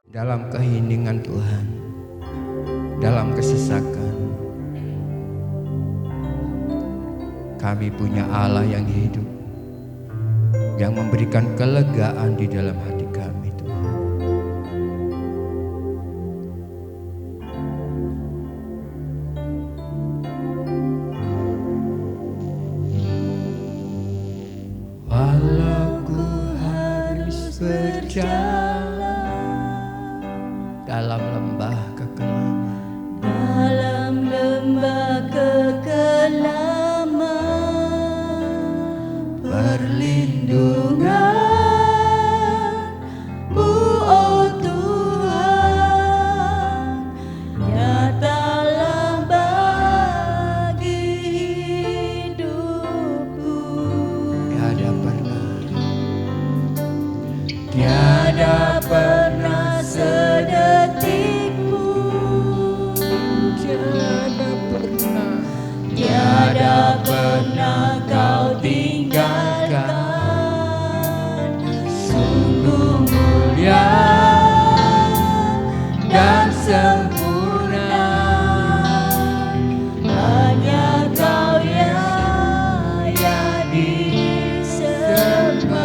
dalam keheningan Tuhan, dalam kesesakan. Kami punya Allah yang hidup, yang memberikan kelegaan di dalam hati kami, Tuhan. Walau ku harus berjalan dalam lembah kekelaman, dalam lembah kekelaman, perlindungan-Mu, oh Tuhan, nyatalah bagi hidupku. tiada pernah sedetik pun, tiada pernah Kau tinggalkan. Sungguh mulia dan sempurna, hanya Kau yang disembah.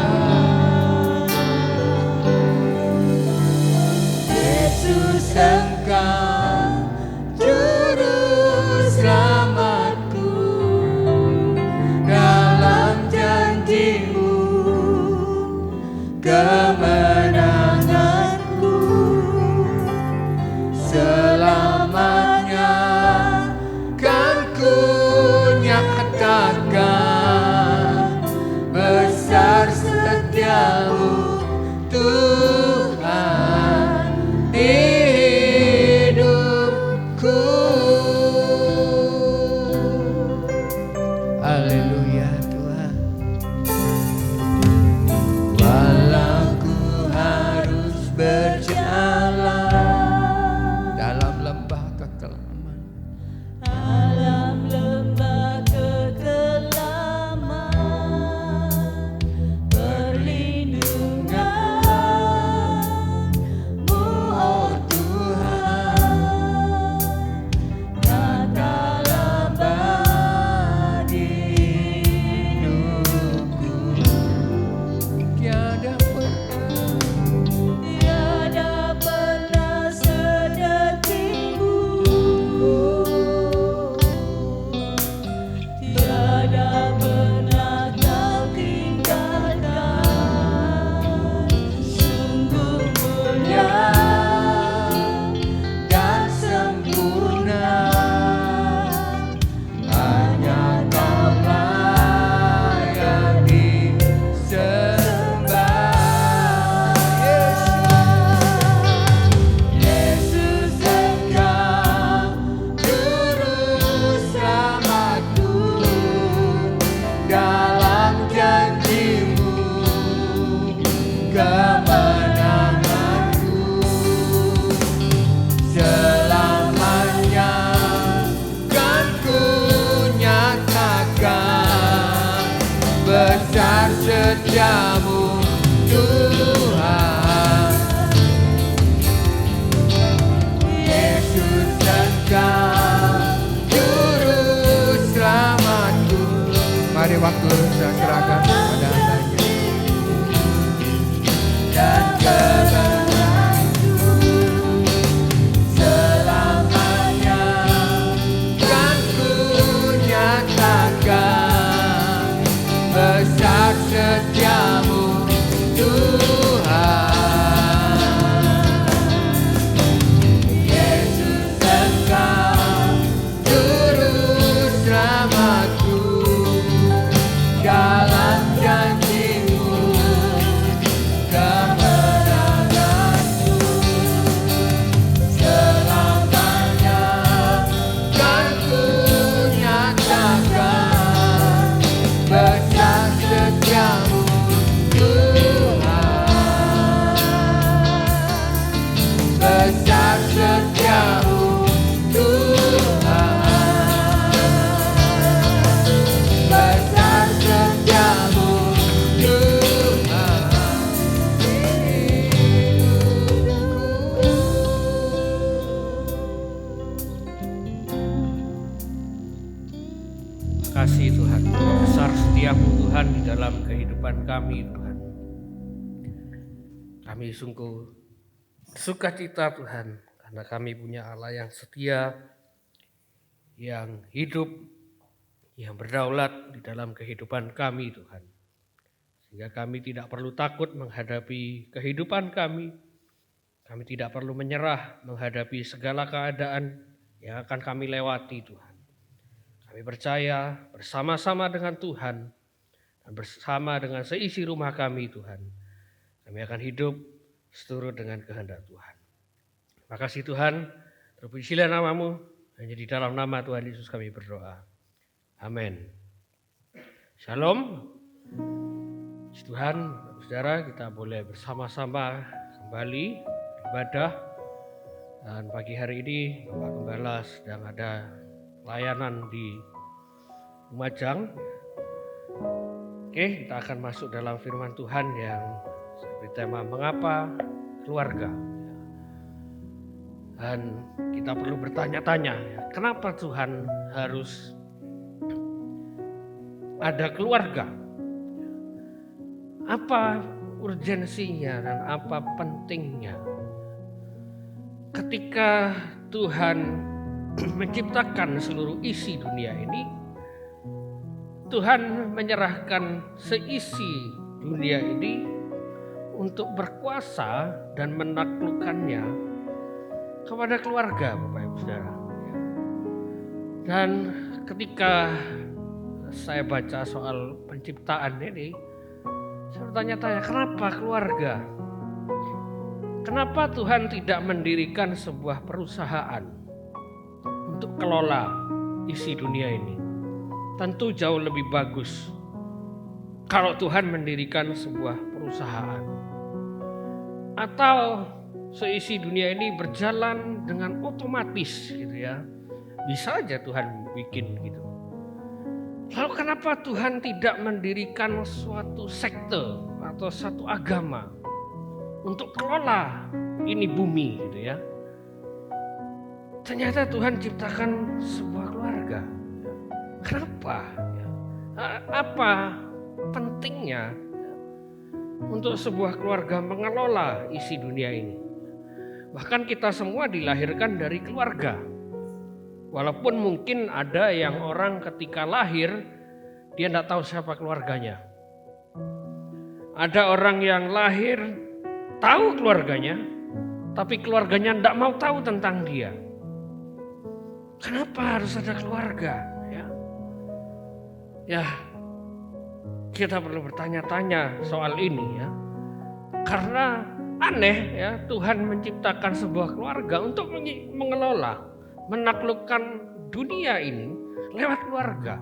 Yesus, Engkau juru selamatku, dalam janji-Mu kemenanganku. selamanya kan ku nyatakan besar setiamu Tuhan di hidupku. Haleluya Tuhan. Walau ku harus berjalan dalam lembah kekelaman, Dalam lembah kekelaman, perlindungan-Mu, oh Tuhan, nyatalah bagi hidupku. tiada Tiada pernah sedetik pun, tiada pernah Kau tinggalkan. Sungguh mulia dan sempurna, hanya Kau yang disembah. Yesus, Engkau Juru selamatku, dalam janji-Mu kemenanganku. Selamanya kan ku nyatakan besar setiamu Tuhan. Yesus, Engkau juru selamatku. Mari waktu saya serahkan kepada Allah dan kemenanganku. Selamanya kan ku nyatakan besar setiamu Tuhan. Yesus, Engkau juru selamatku, dalam janji-Mu kemenanganku. kami Tuhan. Kami sungguh sukacita Tuhan karena kami punya Allah yang setia, yang hidup, yang berdaulat di dalam kehidupan kami Tuhan. Sehingga kami tidak perlu takut menghadapi kehidupan kami. Kami tidak perlu menyerah menghadapi segala keadaan yang akan kami lewati Tuhan. Kami percaya bersama-sama dengan Tuhan dan bersama dengan seisi rumah kami Tuhan, kami akan hidup seturut dengan kehendak Tuhan. Terima kasih Tuhan, terpujilah namamu, hanya di dalam nama Tuhan Yesus kami berdoa. Amin. Shalom. Puji Tuhan, saudara, kita boleh bersama-sama kembali beribadah. Dan pagi hari ini Bapak Gembala sedang ada layanan di Lumajang. Oke, kita akan masuk dalam firman Tuhan yang seperti tema mengapa keluarga. Dan kita perlu bertanya-tanya, kenapa Tuhan harus ada keluarga? Apa urgensinya dan apa pentingnya? Ketika Tuhan menciptakan seluruh isi dunia ini, Tuhan menyerahkan seisi dunia ini untuk berkuasa dan menaklukkannya kepada keluarga, Bapak Ibu Saudara. Dan ketika saya baca soal penciptaan ini, saya bertanya-tanya, kenapa keluarga? Kenapa Tuhan tidak mendirikan sebuah perusahaan untuk kelola isi dunia ini? Tentu jauh lebih bagus kalau Tuhan mendirikan sebuah perusahaan. Atau seisi dunia ini berjalan dengan otomatis gitu ya. Bisa aja Tuhan bikin gitu. Lalu kenapa Tuhan tidak mendirikan suatu sekte atau satu agama untuk kelola ini bumi gitu ya? Ternyata Tuhan ciptakan sebuah keluarga. Kenapa? Apa pentingnya untuk sebuah keluarga mengelola isi dunia ini? Bahkan kita semua dilahirkan dari keluarga. Walaupun mungkin ada yang orang ketika lahir dia tidak tahu siapa keluarganya. Ada orang yang lahir tahu keluarganya, tapi keluarganya tidak mau tahu tentang dia. Kenapa harus ada keluarga? Ya, kita perlu bertanya-tanya soal ini ya. Karena aneh ya, Tuhan menciptakan sebuah keluarga untuk mengelola, menaklukkan dunia ini lewat keluarga.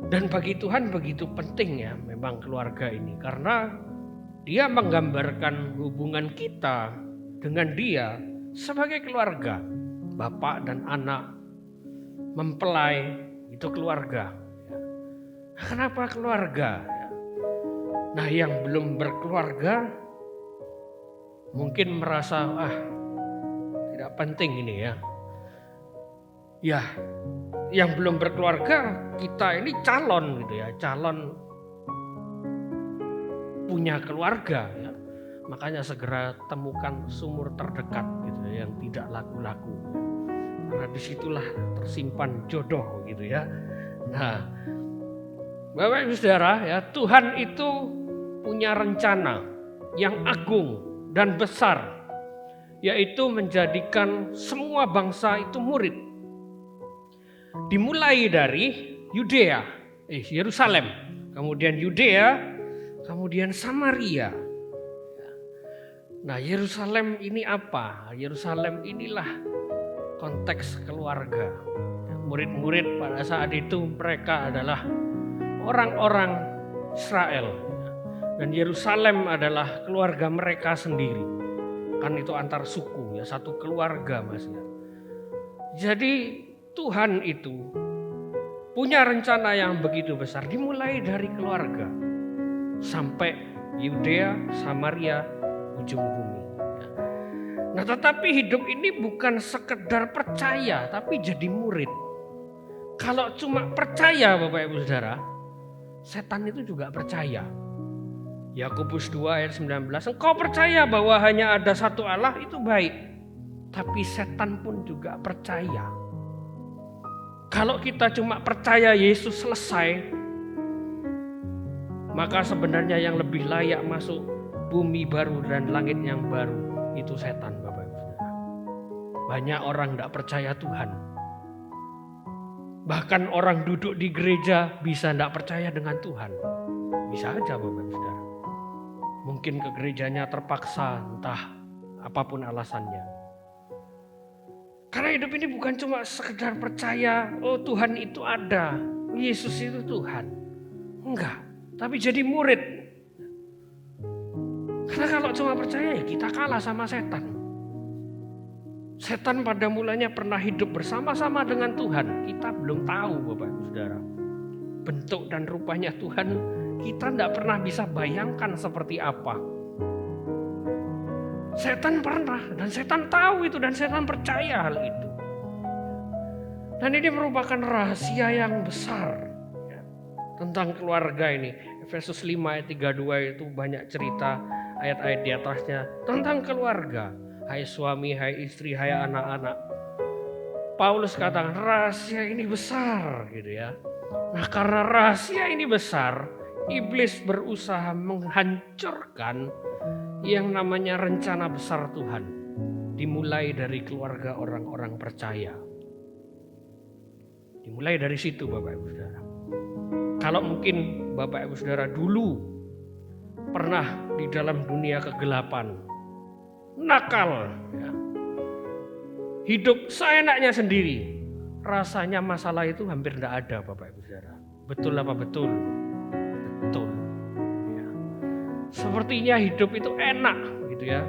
Dan bagi Tuhan begitu penting ya memang keluarga ini, karena Dia menggambarkan hubungan kita dengan Dia sebagai keluarga. Bapak dan anak, mempelai, itu keluarga. Kenapa keluarga? Nah, yang belum berkeluarga mungkin merasa tidak penting ini ya. Ya, yang belum berkeluarga kita ini calon gitu ya, calon punya keluarga ya. Makanya segera temukan sumur terdekat gitu ya, yang tidak laku-laku. Karena disitulah tersimpan jodoh gitu ya. Nah, Bapak Ibu Saudara ya, Tuhan itu punya rencana yang agung dan besar, yaitu menjadikan semua bangsa itu murid. Dimulai dari Yudea, Yerusalem, kemudian Yudea, kemudian Samaria. Nah, Yerusalem ini apa? Yerusalem inilah konteks keluarga. Murid-murid pada saat itu mereka adalah orang-orang Israel. Dan Yerusalem adalah keluarga mereka sendiri. Kan itu antar suku ya, satu keluarga Mas ya. Jadi Tuhan itu punya rencana yang begitu besar, dimulai dari keluarga sampai Yudea, Samaria, ujung bumi. Nah, tetapi hidup ini bukan sekedar percaya, tapi jadi murid. Kalau cuma percaya Bapak Ibu Saudara, setan itu juga percaya. Yakobus 2 ayat 19, engkau percaya bahwa hanya ada satu Allah, itu baik. Tapi setan pun juga percaya. Kalau kita cuma percaya Yesus selesai, maka sebenarnya yang lebih layak masuk bumi baru dan langit yang baru itu setan, Bapak Ibu Saudara. Banyak orang tidak percaya Tuhan. Bahkan orang duduk di gereja bisa tidak percaya dengan Tuhan. Bisa aja Bapak Ibu Saudara. Mungkin ke gerejanya terpaksa, entah apapun alasannya. Karena hidup ini bukan cuma sekedar percaya, oh Tuhan itu ada, Yesus itu Tuhan. Enggak, tapi jadi murid. Karena kalau cuma percaya ya kita kalah sama setan. Setan pada mulanya pernah hidup bersama-sama dengan Tuhan. Kita belum tahu Bapak Ibu Saudara. Bentuk dan rupanya Tuhan kita tidak pernah bisa bayangkan seperti apa. Setan pernah dan setan tahu itu dan setan percaya hal itu. Dan ini merupakan rahasia yang besar ya, tentang keluarga ini. Efesus 5 ayat 32 itu banyak cerita ayat-ayat di atasnya tentang keluarga. Hai suami, hai istri, hai anak-anak. Paulus katakan rahasia ini besar gitu ya. Nah karena rahasia ini besar, iblis berusaha menghancurkan yang namanya rencana besar Tuhan, dimulai dari keluarga orang-orang percaya. Dimulai dari situ Bapak Ibu Saudara. Kalau mungkin Bapak Ibu Saudara dulu pernah di dalam dunia kegelapan, nakal, ya, hidup seenaknya sendiri, rasanya masalah itu hampir tidak ada Bapak Ibu Saudara. Betul apa betul? Betul. Sepertinya hidup itu enak gitu ya.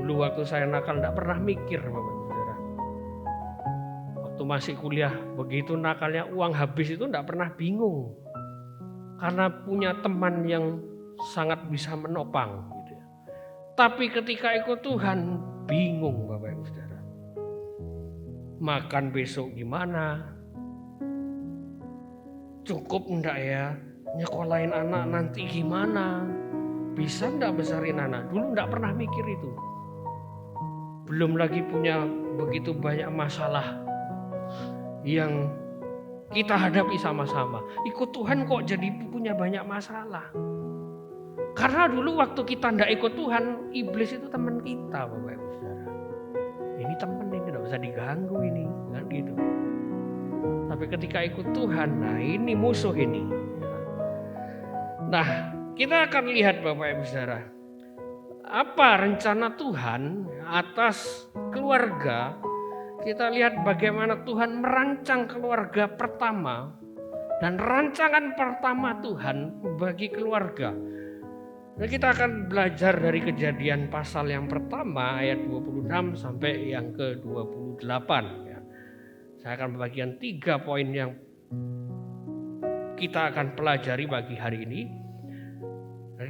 Dulu waktu saya nakal tidak pernah mikir Bapak Ibu Saudara. Waktu masih kuliah begitu nakalnya uang habis itu tidak pernah bingung. Karena punya teman yang sangat bisa menopang gitu ya. Tapi ketika ikut Tuhan bingung Bapak Ibu Saudara. Makan besok gimana? Cukup enggak ya? Nyekolahin anak nanti gimana? Bisa enggak besarin anak? Dulu enggak pernah mikir itu. Belum lagi punya begitu banyak masalah yang kita hadapi sama-sama. Ikut Tuhan kok jadi punya banyak masalah. Karena dulu waktu kita enggak ikut Tuhan, iblis itu teman kita Bapak Ibu Saudara. Ini teman ini enggak bisa diganggu ini, kan gitu. Tapi ketika ikut Tuhan, nah ini musuh ini. Nah, kita akan lihat Bapak Ibu Saudara, apa rencana Tuhan atas keluarga. Kita lihat bagaimana Tuhan merancang keluarga pertama dan rancangan pertama Tuhan bagi keluarga. Nah, kita akan belajar dari Kejadian pasal yang pertama ayat 26 sampai yang ke-28 ya. Saya akan membagikan 3 poin yang kita akan pelajari pagi hari ini.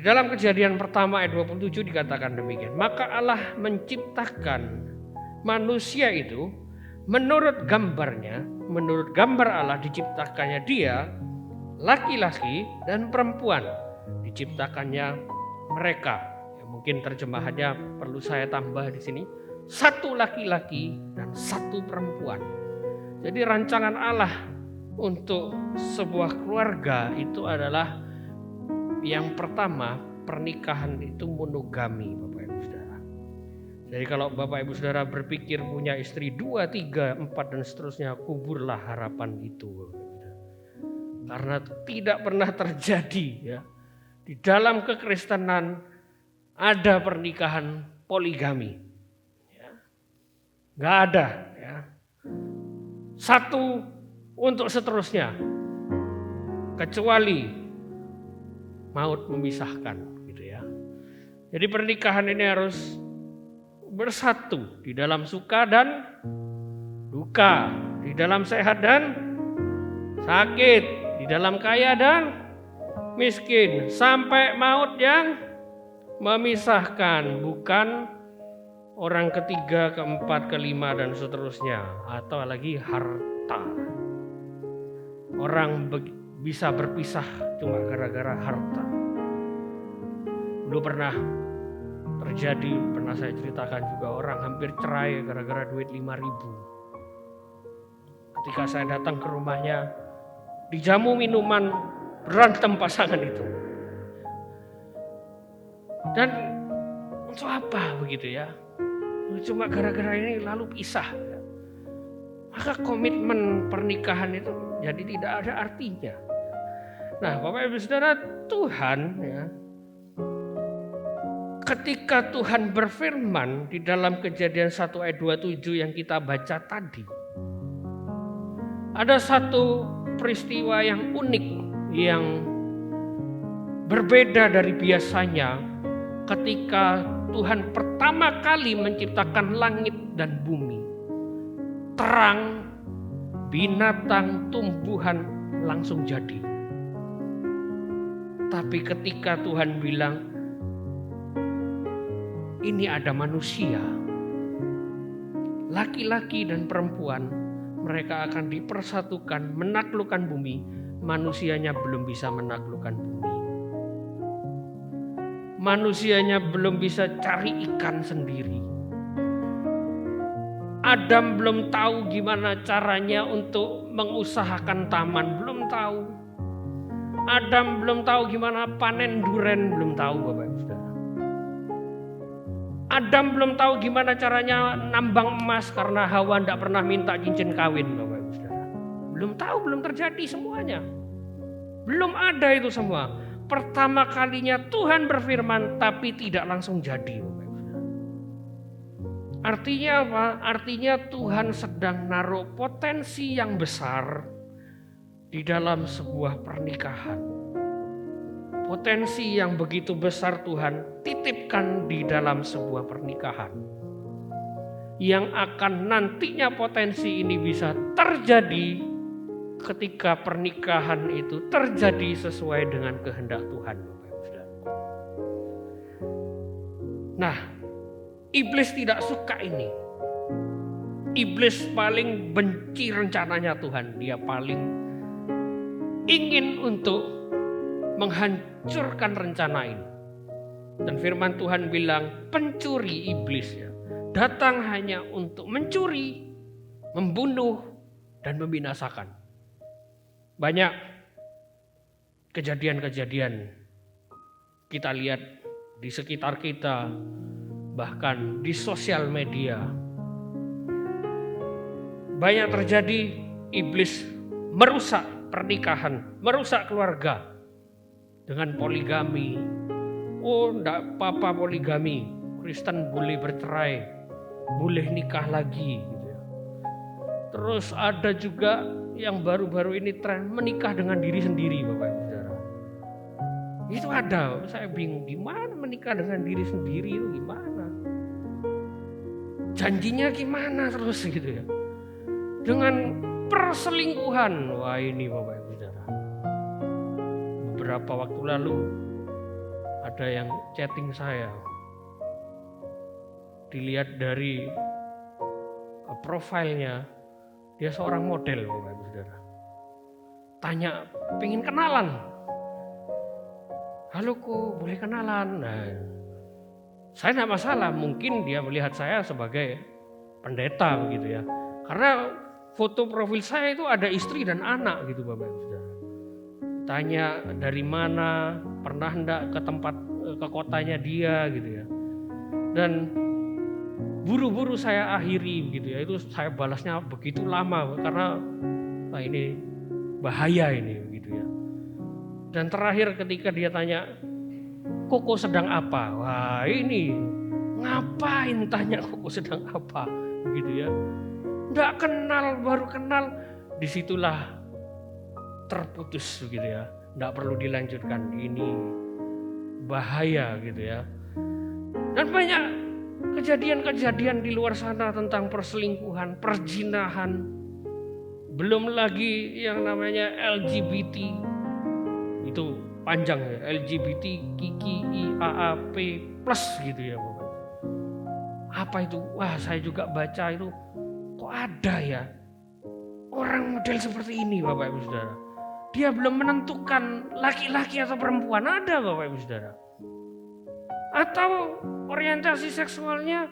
Dalam Kejadian pertama ayat 27 dikatakan demikian. Maka Allah menciptakan manusia itu menurut gambarnya, menurut gambar Allah diciptakannya dia, laki-laki dan perempuan diciptakannya mereka. Ya, mungkin terjemahannya perlu saya tambah di sini. Satu laki-laki dan satu perempuan. Jadi rancangan Allah untuk sebuah keluarga itu adalah yang pertama, pernikahan itu monogami Bapak Ibu Saudara. Jadi kalau Bapak Ibu Saudara berpikir punya istri 2, 3, 4 dan seterusnya, kuburlah harapan itu Bapak Ibu Saudara. Karena tidak pernah terjadi ya. Di dalam kekristenan ada pernikahan poligami. Ya. Gak ada ya. Satu untuk seterusnya. Kecuali maut memisahkan gitu ya. Jadi pernikahan ini harus bersatu di dalam suka dan duka, di dalam sehat dan sakit, di dalam kaya dan miskin, sampai maut yang memisahkan, bukan orang ketiga, keempat, kelima dan seterusnya, atau lagi harta. Orang bisa berpisah cuma gara-gara harta. Dulu pernah terjadi, pernah saya ceritakan juga, orang hampir cerai gara-gara duit 5.000. Ketika saya datang ke rumahnya, dijamu minuman, berantem pasangan itu. Dan untuk apa begitu ya? Cuma gara-gara ini lalu pisah. Maka komitmen pernikahan itu jadi tidak ada artinya. Nah, Bapak Ibu Saudara, Tuhan ya, ketika Tuhan berfirman di dalam Kejadian 1 ayat 27 yang kita baca tadi, ada satu peristiwa yang unik, yang berbeda dari biasanya ketika Tuhan pertama kali menciptakan langit dan bumi. Terang, binatang, tumbuhan langsung jadi. Tapi ketika Tuhan bilang, ini ada manusia, laki-laki dan perempuan, mereka akan dipersatukan, menaklukkan bumi. Manusianya belum bisa menaklukkan bumi. Manusianya belum bisa cari ikan sendiri. Adam belum tahu gimana caranya untuk mengusahakan taman, belum tahu. Adam belum tahu gimana panen duren, belum tahu Bapak Ibu Saudara. Adam belum tahu gimana caranya nambang emas karena Hawa tidak pernah minta cincin kawin Bapak Ibu Saudara. Belum tahu, belum terjadi semuanya. Belum ada itu semua. Pertama kalinya Tuhan berfirman tapi tidak langsung jadi Bapak Ibu. Artinya apa? Artinya Tuhan sedang naruh potensi yang besar di dalam sebuah pernikahan. Potensi yang begitu besar Tuhan titipkan di dalam sebuah pernikahan. Yang akan nantinya potensi ini bisa terjadi ketika pernikahan itu terjadi sesuai dengan kehendak Tuhan. Nah, iblis tidak suka ini. Iblis paling benci rencananya Tuhan. Dia paling ingin untuk menghancurkan rencana ini. Dan firman Tuhan bilang, pencuri iblis ya, datang hanya untuk mencuri, membunuh, dan membinasakan. Banyak kejadian-kejadian kita lihat di sekitar kita, bahkan di sosial media. Banyak terjadi, iblis merusak pernikahan, merusak keluarga dengan poligami. Oh, enggak apa-apa poligami, Kristen boleh bercerai, boleh nikah lagi gitu ya. Terus ada juga yang baru-baru ini tren menikah dengan diri sendiri Bapak Ibu Saudara. Itu ada, saya bingung gimana menikah dengan diri sendiri itu gimana? Janjinya gimana terus gitu ya? Dengan perselingkuhan. Wah ini Bapak Ibu Saudara. Beberapa waktu lalu ada yang chatting saya. Dilihat dari profilnya, dia seorang model Bapak Ibu Saudara. Tanya, pengen kenalan. Halo ku, boleh kenalan? Nah, saya tidak masalah, mungkin dia melihat saya sebagai pendeta begitu ya. Karena foto profil saya itu ada istri dan anak gitu Bapak Ibu Saudara. Tanya dari mana, pernah enggak ke tempat, ke kotanya dia gitu ya. Dan buru-buru saya akhiri gitu ya. Itu saya balasnya begitu lama karena ini bahaya ini gitu ya. Dan terakhir ketika dia tanya, Koko sedang apa? Wah ini ngapain tanya Koko sedang apa? Begitu ya. Nggak kenal, baru kenal. Disitulah terputus gitu ya. Nggak perlu dilanjutkan. Ini bahaya gitu ya. Dan banyak kejadian-kejadian di luar sana tentang perselingkuhan, perzinahan. Belum lagi yang namanya LGBT. Itu panjang ya, LGBTQIAAP+ gitu ya Bapak. Apa itu? Wah saya juga baca itu, kok ada ya orang model seperti ini Bapak Ibu Saudara. Dia belum menentukan laki-laki atau perempuan. Ada Bapak Ibu Saudara. Atau orientasi seksualnya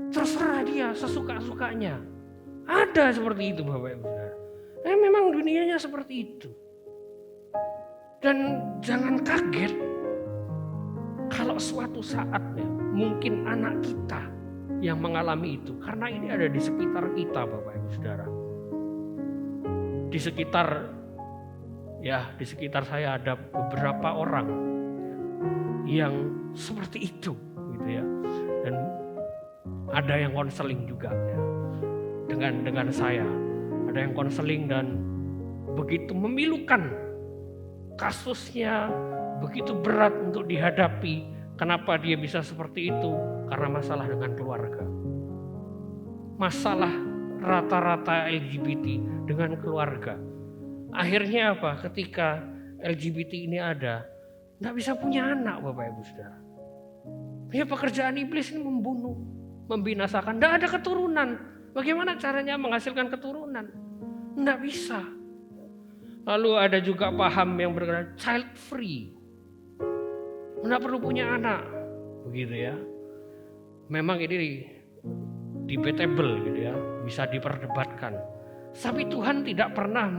terserah dia sesuka-sukanya. Ada seperti itu Bapak Ibu Saudara. Memang dunianya seperti itu. Dan jangan kaget kalau suatu saatnya mungkin anak kita yang mengalami itu. Karena ini ada di sekitar kita Bapak Ibu Saudara. Di sekitar saya ada beberapa orang yang seperti itu gitu ya. Dan ada yang konseling juga ya, dengan saya. Ada yang konseling dan begitu memilukan, kasusnya begitu berat untuk dihadapi. Kenapa dia bisa seperti itu? Karena masalah dengan keluarga. Masalah rata-rata LGBT dengan keluarga. Akhirnya apa? Ketika LGBT ini ada, nggak bisa punya anak Bapak Ibu Saudara. Ya pekerjaan iblis ini membunuh, membinasakan. Nggak ada keturunan. Bagaimana caranya menghasilkan keturunan? Nggak bisa. Lalu ada juga paham yang berkata child free. Nggak perlu punya anak. Begitu ya. Memang ini debatable gitu ya. Bisa diperdebatkan. Tapi Tuhan tidak pernah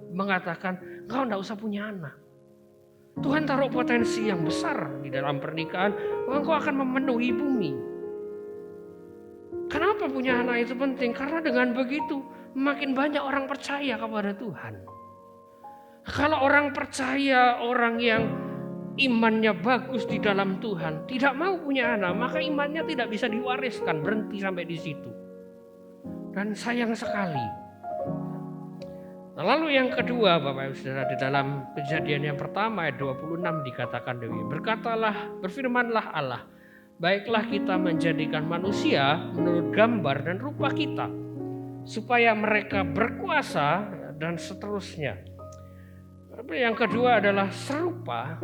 mengatakan kau nggak usah punya anak. Tuhan taruh potensi yang besar di dalam pernikahan. Engkau akan memenuhi bumi. Kenapa punya anak itu penting? Karena dengan begitu makin banyak orang percaya kepada Tuhan. Kalau orang percaya, orang yang imannya bagus di dalam Tuhan, tidak mau punya anak, maka imannya tidak bisa diwariskan, berhenti sampai di situ. Dan sayang sekali. Nah, lalu yang kedua Bapak Ibu Saudara, di dalam Kejadian yang pertama ayat 26 dikatakan demikian. Berfirmanlah Allah, baiklah kita menjadikan manusia menurut gambar dan rupa kita, supaya mereka berkuasa dan seterusnya. Yang kedua adalah serupa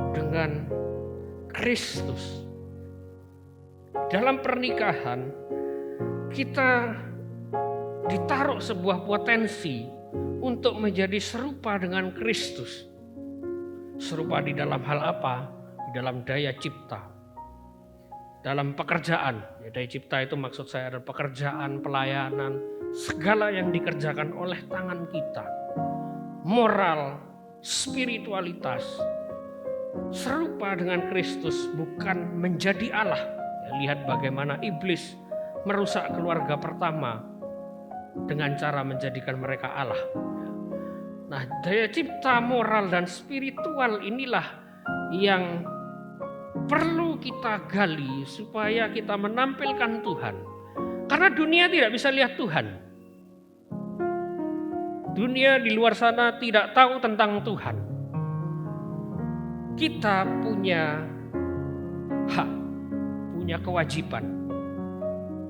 dengan Kristus. Dalam pernikahan kita ditaruh sebuah potensi untuk menjadi serupa dengan Kristus. Serupa di dalam hal apa? Di dalam daya cipta. Dalam pekerjaan. Ya, daya cipta itu maksud saya adalah pekerjaan, pelayanan, segala yang dikerjakan oleh tangan kita. Moral, spiritualitas. Serupa dengan Kristus, bukan menjadi Allah. Ya, lihat bagaimana iblis merusak keluarga pertama dengan cara menjadikan mereka Allah. Nah, daya cipta moral dan spiritual inilah yang perlu kita gali supaya kita menampilkan Tuhan. Karena dunia tidak bisa lihat Tuhan. Dunia di luar sana tidak tahu tentang Tuhan. Kita punya hak, punya kewajiban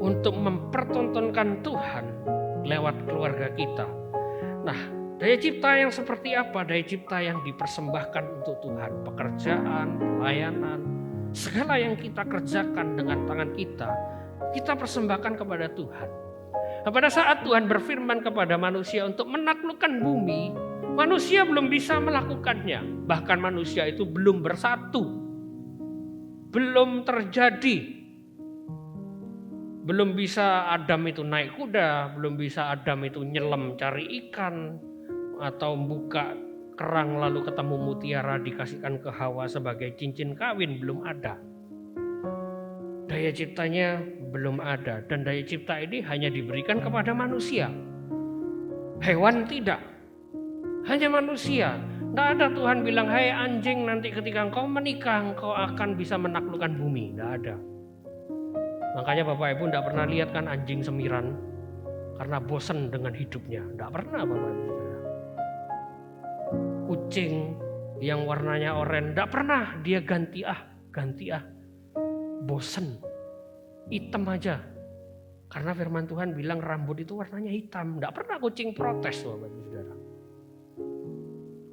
untuk mempertontonkan Tuhan lewat keluarga kita. Nah, daya cipta yang seperti apa? Daya cipta yang dipersembahkan untuk Tuhan. Pekerjaan, pelayanan, segala yang kita kerjakan dengan tangan kita persembahkan kepada Tuhan. Nah, pada saat Tuhan berfirman kepada manusia untuk menaklukkan bumi, manusia belum bisa melakukannya. Bahkan manusia itu belum bersatu. Belum terjadi. Belum bisa Adam itu naik kuda, belum bisa Adam itu nyelam cari ikan, atau buka kerang lalu ketemu mutiara dikasihkan ke Hawa sebagai cincin kawin, belum ada. Daya ciptanya belum ada, dan daya cipta ini hanya diberikan kepada manusia. Hewan tidak, hanya manusia. Tidak ada Tuhan bilang, hai anjing, nanti ketika engkau menikah engkau akan bisa menaklukkan bumi. Tidak ada. Makanya Bapak Ibu tidak pernah lihat kan anjing semiran karena bosan dengan hidupnya. Tidak pernah Bapak Ibu. Kucing yang warnanya oranye, tidak pernah dia ganti ah. Bosan. Hitam aja. Karena firman Tuhan bilang rambut itu warnanya hitam. Tidak pernah kucing protes Bapak Ibu Saudara.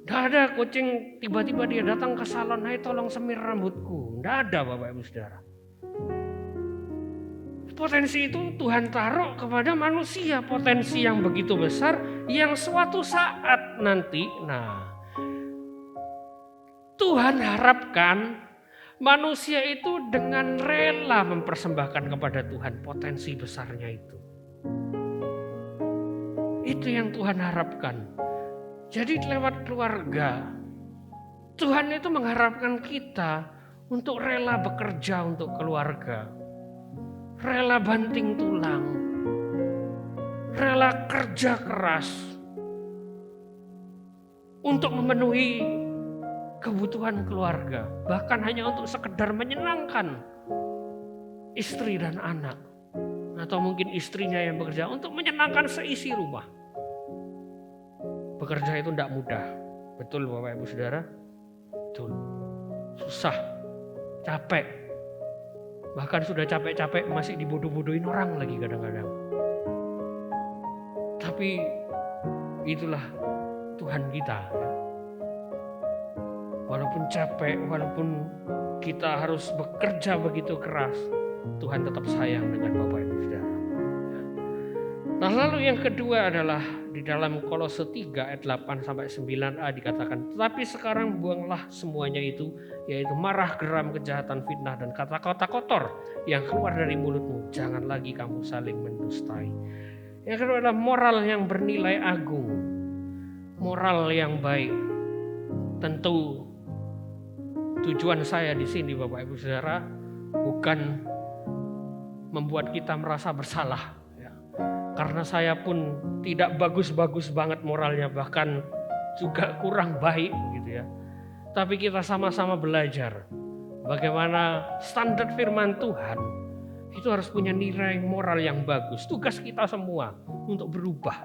Tidak ada kucing tiba-tiba dia datang ke salon, hai tolong semir rambutku. Tidak ada Bapak Ibu Saudara. Potensi itu Tuhan taruh kepada manusia, potensi yang begitu besar yang suatu saat nanti, Tuhan harapkan manusia itu dengan rela mempersembahkan kepada Tuhan potensi besarnya itu. Itu yang Tuhan harapkan. Jadi lewat keluarga, Tuhan itu mengharapkan kita untuk rela bekerja untuk keluarga. Rela banting tulang, rela kerja keras untuk memenuhi kebutuhan keluarga, bahkan hanya untuk sekedar menyenangkan istri dan anak, atau mungkin istrinya yang bekerja untuk menyenangkan seisi rumah. Bekerja itu tidak mudah, betul Bapak Ibu Saudara? Betul, susah, capek. Bahkan sudah capek-capek masih dibodoh-bodohin orang lagi kadang-kadang. Tapi itulah Tuhan kita. Walaupun capek, walaupun kita harus bekerja begitu keras, Tuhan tetap sayang dengan Bapak Ibu Saudara. Nah, lalu yang kedua adalah di dalam Kolose 3 ayat 8 sampai 9a dikatakan, "Tetapi sekarang buanglah semuanya itu, yaitu marah, geram, kejahatan, fitnah, dan kata-kata kotor yang keluar dari mulutmu. Jangan lagi kamu saling mendustai." Yang kedua adalah moral yang bernilai agung, moral yang baik. Tentu tujuan saya di sini Bapak Ibu Saudara bukan membuat kita merasa bersalah. Karena saya pun tidak bagus-bagus banget moralnya, bahkan juga kurang baik gitu ya. Tapi kita sama-sama belajar bagaimana standar firman Tuhan itu harus punya nilai moral yang bagus. Tugas kita semua untuk berubah,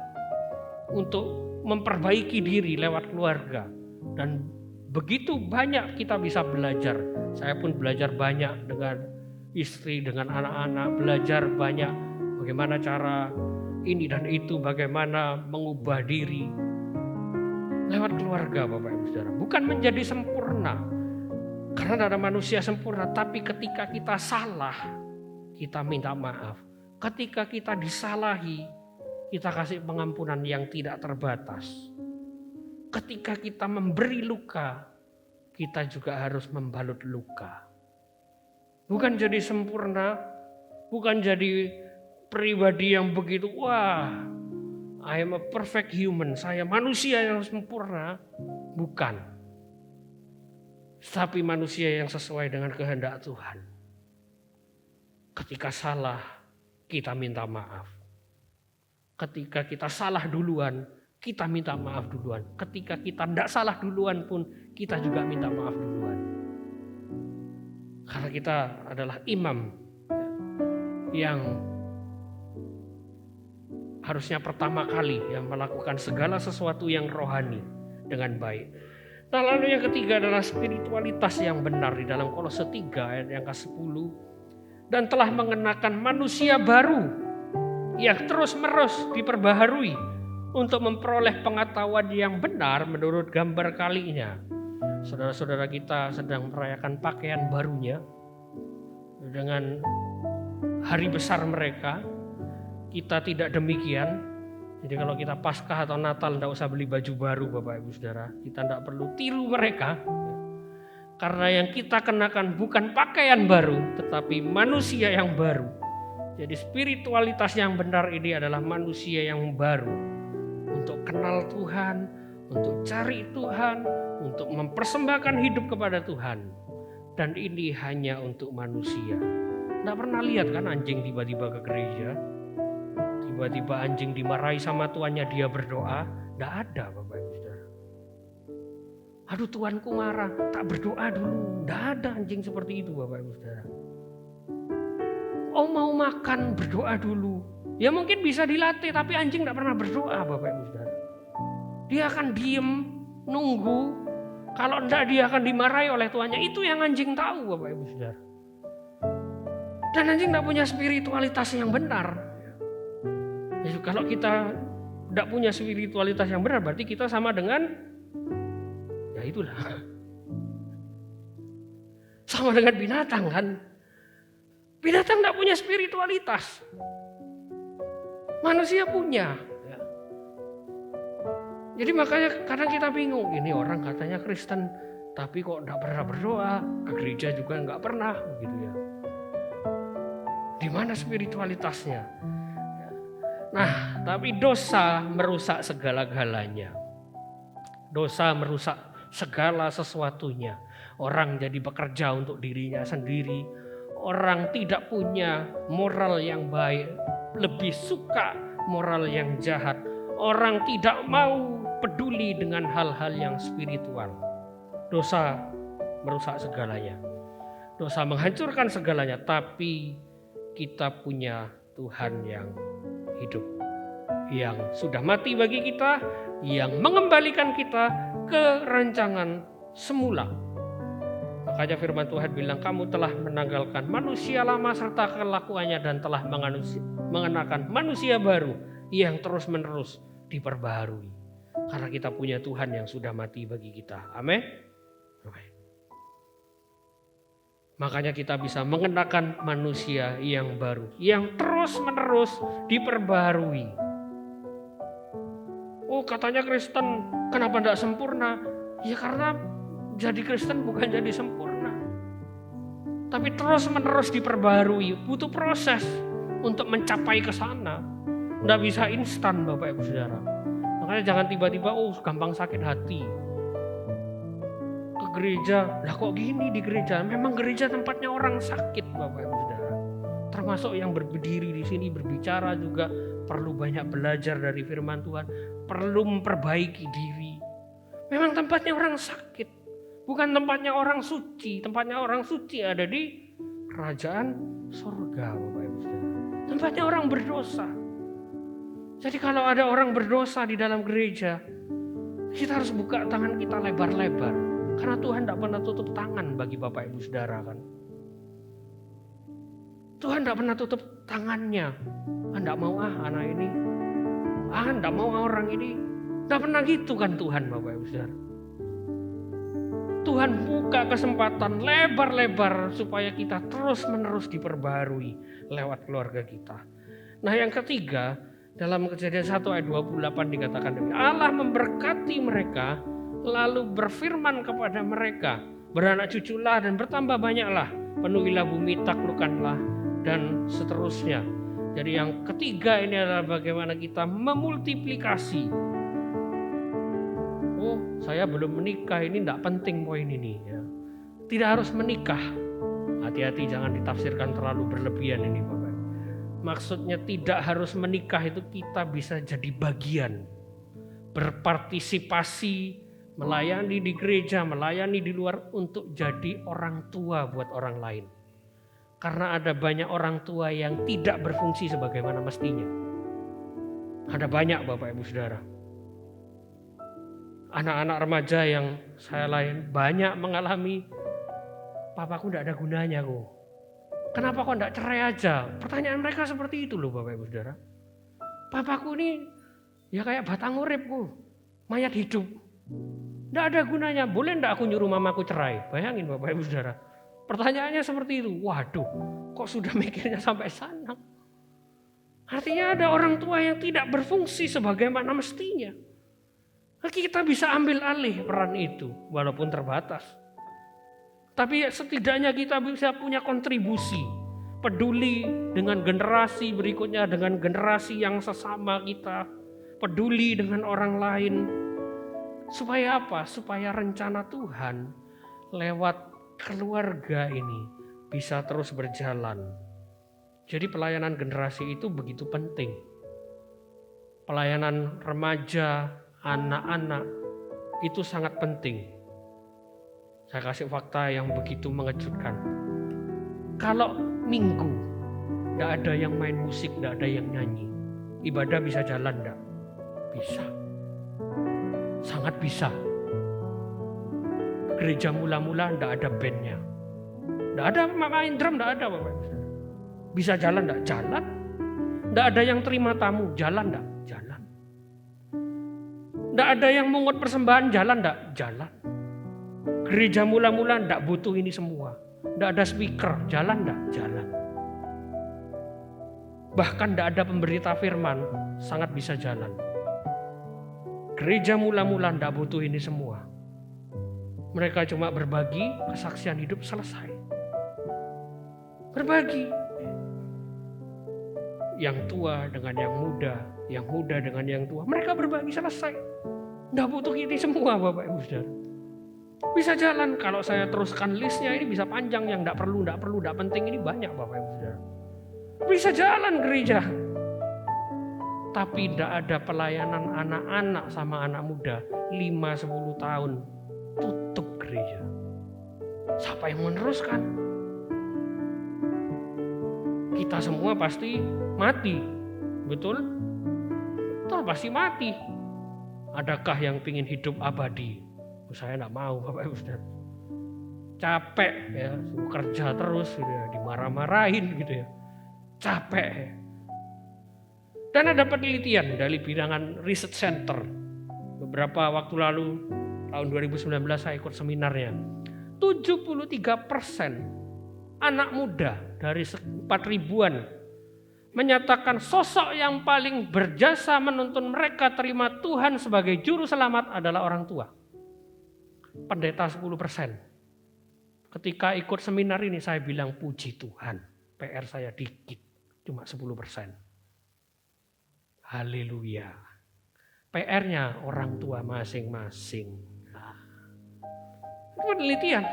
untuk memperbaiki diri lewat keluarga. Dan begitu banyak kita bisa belajar. Saya pun belajar banyak dengan istri, dengan anak-anak, belajar banyak bagaimana cara ini dan itu, bagaimana mengubah diri lewat keluarga Bapak Ibu Saudara. Bukan menjadi sempurna, karena tidak ada manusia sempurna. Tapi ketika kita salah, kita minta maaf. Ketika kita disalahi, kita kasih pengampunan yang tidak terbatas. Ketika kita memberi luka, kita juga harus membalut luka. Bukan jadi sempurna, bukan jadi pribadi yang begitu, wah, I am a perfect human, saya manusia yang sempurna. Bukan. Tapi manusia yang sesuai dengan kehendak Tuhan. Ketika salah, kita minta maaf. Ketika kita salah duluan, kita minta maaf duluan. Ketika kita tidak salah duluan pun, kita juga minta maaf duluan. Karena kita adalah imam yang harusnya pertama kali yang melakukan segala sesuatu yang rohani dengan baik. Nah, lalu yang ketiga adalah spiritualitas yang benar di dalam Kolose 3 ayat yang ke-10. Dan telah mengenakan manusia baru yang terus-menerus diperbaharui untuk memperoleh pengetahuan yang benar menurut gambar kalinya. Saudara-saudara kita sedang merayakan pakaian barunya dengan hari besar mereka. Kita tidak demikian. Jadi kalau kita Paskah atau Natal tidak usah beli baju baru Bapak Ibu Saudara. Kita tidak perlu tiru mereka. Karena yang kita kenakan bukan pakaian baru, tetapi manusia yang baru. Jadi spiritualitas yang benar ini adalah manusia yang baru. Untuk kenal Tuhan, untuk cari Tuhan, untuk mempersembahkan hidup kepada Tuhan. Dan ini hanya untuk manusia. Tidak pernah lihat kan anjing tiba-tiba ke gereja? Tiba-tiba anjing dimarahi sama tuannya, dia berdoa. Tidak ada Bapak Ibu Saudara. Aduh tuanku marah, tak berdoa dulu. Tidak ada anjing seperti itu Bapak Ibu Saudara. Oh mau makan, berdoa dulu. Ya mungkin bisa dilatih, tapi anjing tidak pernah berdoa Bapak Ibu Saudara. Dia akan diem, nunggu. Kalau tidak dia akan dimarahi oleh tuannya. Itu yang anjing tahu Bapak Ibu Saudara. Dan anjing tidak punya spiritualitas yang benar. Jadi kalau kita tidak punya spiritualitas yang benar, berarti kita sama dengan, ya itulah, sama dengan binatang kan. Binatang tidak punya spiritualitas. Manusia punya. Ya. Jadi makanya kadang kita bingung. Ini orang katanya Kristen, tapi kok tidak pernah berdoa. Ke gereja juga nggak pernah, gitu ya. Di mana spiritualitasnya? Nah, tapi dosa merusak segala-galanya. Dosa merusak segala sesuatunya. Orang jadi bekerja untuk dirinya sendiri. Orang tidak punya moral yang baik, lebih suka moral yang jahat. Orang tidak mau peduli dengan hal-hal yang spiritual. Dosa merusak segalanya. Dosa menghancurkan segalanya, tapi kita punya Tuhan yang hidup, yang sudah mati bagi kita, yang mengembalikan kita ke rancangan semula. Makanya firman Tuhan bilang, kamu telah menanggalkan manusia lama serta kelakuannya dan telah mengenakan manusia baru yang terus-menerus diperbaharui. Karena kita punya Tuhan yang sudah mati bagi kita. Amin. Makanya kita bisa mengenakan manusia yang baru, yang terus-menerus diperbaharui. Oh, katanya Kristen, kenapa tidak sempurna? Ya karena jadi Kristen bukan jadi sempurna. Tapi terus-menerus diperbaharui, butuh proses untuk mencapai ke sana. Tidak bisa instan Bapak Ibu Saudara. Makanya jangan tiba-tiba gampang sakit hati. Ke gereja, lah kok gini di gereja? Memang gereja tempatnya orang sakit Bapak Ibu Saudara. Termasuk yang berdiri di sini berbicara juga perlu banyak belajar dari firman Tuhan. Perlu memperbaiki diri. Memang tempatnya orang sakit. Bukan tempatnya orang suci. Tempatnya orang suci ada di kerajaan surga Bapak Ibu Saudara. Tempatnya orang berdosa. Jadi kalau ada orang berdosa di dalam gereja, kita harus buka tangan kita lebar-lebar. Karena Tuhan tidak pernah tutup tangan bagi Bapak Ibu Saudara kan. Tuhan tidak pernah tutup tangannya. Tidak mau anak ini. Tidak mau orang ini. Tidak pernah gitu kan Tuhan Bapak Ibu Saudara. Tuhan buka kesempatan lebar-lebar supaya kita terus-menerus diperbaharui lewat keluarga kita. Nah yang ketiga, dalam Kejadian 1 ayat 28 dikatakan demikian. Allah memberkati mereka lalu berfirman kepada mereka, beranak cuculah dan bertambah banyaklah, penuhilah bumi, taklukkanlah dan seterusnya. Jadi yang ketiga ini adalah bagaimana kita memultiplikasi. Oh, saya belum menikah, ini tidak penting poin ini. Ya. Tidak harus menikah. Hati-hati jangan ditafsirkan terlalu berlebihan ini Bapak. Maksudnya tidak harus menikah itu kita bisa jadi bagian. Berpartisipasi, melayani di gereja, melayani di luar untuk jadi orang tua buat orang lain. Karena ada banyak orang tua yang tidak berfungsi sebagaimana mestinya. Ada banyak Bapak Ibu Saudara. Anak-anak remaja yang saya lain banyak mengalami, papaku tidak ada gunanya kok. Kenapa kok tidak cerai aja? Pertanyaan mereka seperti itu loh Bapak Ibu Saudara. Papaku ini ya kayak batang uripku, mayat hidup. Tidak ada gunanya, boleh tidak aku nyuruh mamaku cerai? Bayangin Bapak Ibu Saudara. Pertanyaannya seperti itu. Waduh, kok sudah mikirnya sampai sana? Artinya ada orang tua yang tidak berfungsi sebagaimana mestinya. Kita bisa ambil alih peran itu walaupun terbatas. Tapi setidaknya kita bisa punya kontribusi. Peduli dengan generasi berikutnya, dengan generasi yang sesama kita. Peduli dengan orang lain. Supaya apa? Supaya rencana Tuhan lewat keluarga ini bisa terus berjalan. Jadi pelayanan generasi itu begitu penting. Pelayanan remaja, anak-anak itu sangat penting. Saya kasih fakta yang begitu mengejutkan. Kalau minggu tidak ada yang main musik, tidak ada yang nyanyi, ibadah bisa jalan tidak? Bisa. Sangat bisa. Gereja mula-mula tidak ada bandnya. Tidak ada main drum, tidak ada Bapak. Bisa jalan tidak? Jalan. Tidak ada yang terima tamu, jalan tidak? Jalan. Tidak ada yang mungut persembahan, jalan tidak? Jalan. Gereja mula-mula tidak butuh ini semua. Tidak ada speaker, jalan tidak? Jalan. bahkan tidak ada pemberita firman, sangat bisa jalan. Gereja mula-mula tidak butuh ini semua. Mereka cuma berbagi, kesaksian hidup, selesai. Berbagi. Yang tua dengan yang muda dengan yang tua. Mereka berbagi, selesai. Tidak butuh ini semua Bapak Ibu Saudara. Bisa jalan. Kalau saya teruskan listnya ini bisa panjang. Yang tidak perlu, tidak penting ini banyak Bapak Ibu Saudara. Bisa jalan gereja. Tapi tidak ada pelayanan anak-anak sama anak muda 5-10 tahun. Tutup gereja. Siapa yang meneruskan? Kita semua pasti mati. Betul? Betul, pasti mati. Adakah yang ingin hidup abadi? Saya tidak mau Bapak Ibu Saudara. Capek ya, kerja terus gitu ya, dimarah-marahin gitu ya. Capek ya. Dan ada penelitian dari Bilangan Research Center. Beberapa waktu lalu, tahun 2019 saya ikut seminarnya. 73% anak muda dari 4.000-an menyatakan sosok yang paling berjasa menuntun mereka terima Tuhan sebagai juru selamat adalah orang tua. Pendeta 10%. Ketika ikut seminar ini saya bilang puji Tuhan, PR saya dikit, cuma 10%. Haleluya. PR-nya orang tua masing-masing. Nah, itu penelitian.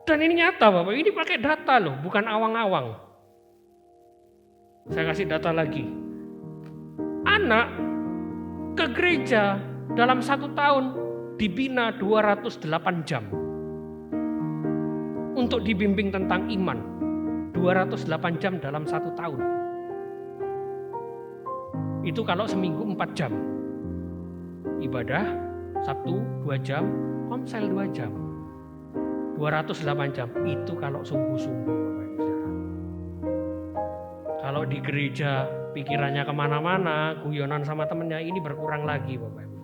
Dan ini nyata Bapak, ini pakai data loh, bukan awang-awang. Saya kasih data lagi. Anak ke gereja dalam 1 tahun dibina 208 jam. Untuk dibimbing tentang iman. 208 jam dalam 1 tahun. Itu kalau seminggu 4 jam. Ibadah, Sabtu 2 jam, komsel 2 jam. 208 jam, itu kalau sungguh-sungguh Bapak Ibu Saudara. Kalau di gereja pikirannya kemana-mana, guyonan sama temennya, ini berkurang lagi Bapak Ibu.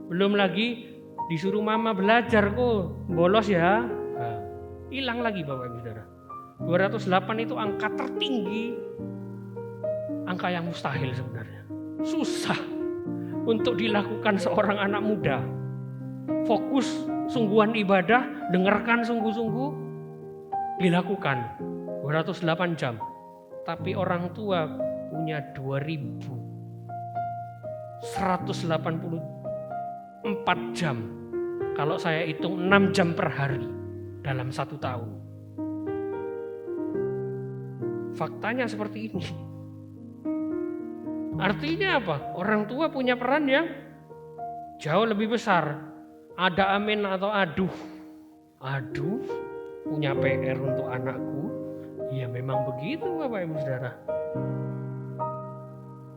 Belum lagi disuruh mama belajar kok, bolos ya. Nah, hilang lagi Bapak Ibu Saudara. 208 itu angka tertinggi. Angka yang mustahil sebenarnya. Susah untuk dilakukan seorang anak muda. Fokus sungguhan ibadah, dengarkan sungguh-sungguh, dilakukan 208 jam. Tapi orang tua punya 2.184 jam. Kalau saya hitung 6 jam per hari dalam 1 tahun. Faktanya seperti ini. Artinya apa? Orang tua punya peran yang jauh lebih besar. Ada amin atau aduh. Aduh, punya PR untuk anakku. Ya memang begitu Bapak Ibu Saudara.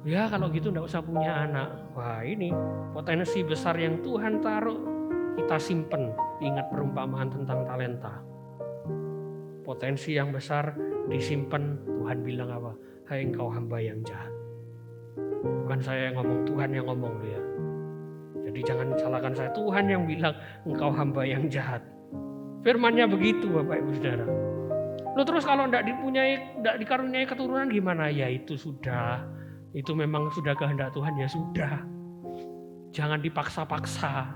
Ya kalau gitu enggak usah punya anak. Wah ini potensi besar yang Tuhan taruh. Kita simpen. Ingat perumpamaan tentang talenta. Potensi yang besar disimpan. Tuhan bilang apa? Hai engkau hamba yang jahat. Bukan saya yang ngomong, Tuhan yang ngomong ya. Jadi jangan salahkan saya, Tuhan yang bilang engkau hamba yang jahat. Firman-Nya begitu Bapak Ibu Saudara. Loh terus kalau enggak dikaruniai keturunan gimana? Ya itu sudah. Itu memang sudah kehendak Tuhan, ya sudah. Jangan dipaksa-paksa.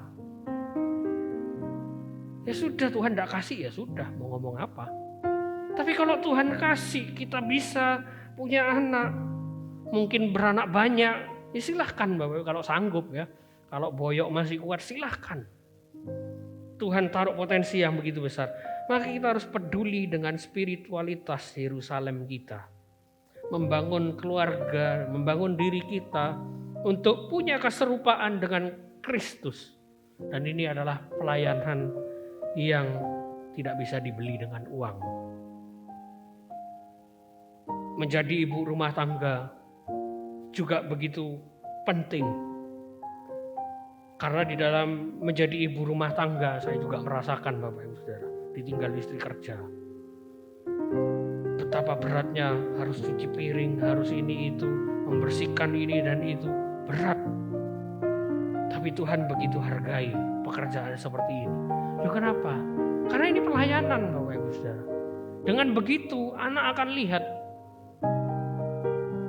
Ya sudah, Tuhan enggak kasih, ya sudah. Mau ngomong apa? Tapi kalau Tuhan kasih, kita bisa punya anak. Mungkin beranak banyak, ya silahkan Bapak kalau sanggup ya. Kalau boyok masih kuat silahkan. Tuhan taruh potensi yang begitu besar. Maka kita harus peduli dengan spiritualitas Yerusalem kita. Membangun keluarga, membangun diri kita untuk punya keserupaan dengan Kristus. Dan ini adalah pelayanan yang tidak bisa dibeli dengan uang. Menjadi ibu rumah tangga juga begitu penting. Karena di dalam menjadi ibu rumah tangga saya juga merasakan Bapak Ibu Saudara, ditinggal istri kerja. Betapa beratnya harus cuci piring, harus ini itu, membersihkan ini dan itu, berat. Tapi Tuhan begitu hargai pekerjaan seperti ini. Loh kenapa? Karena ini pelayanan Bapak Ibu Saudara. Dengan begitu anak akan lihat,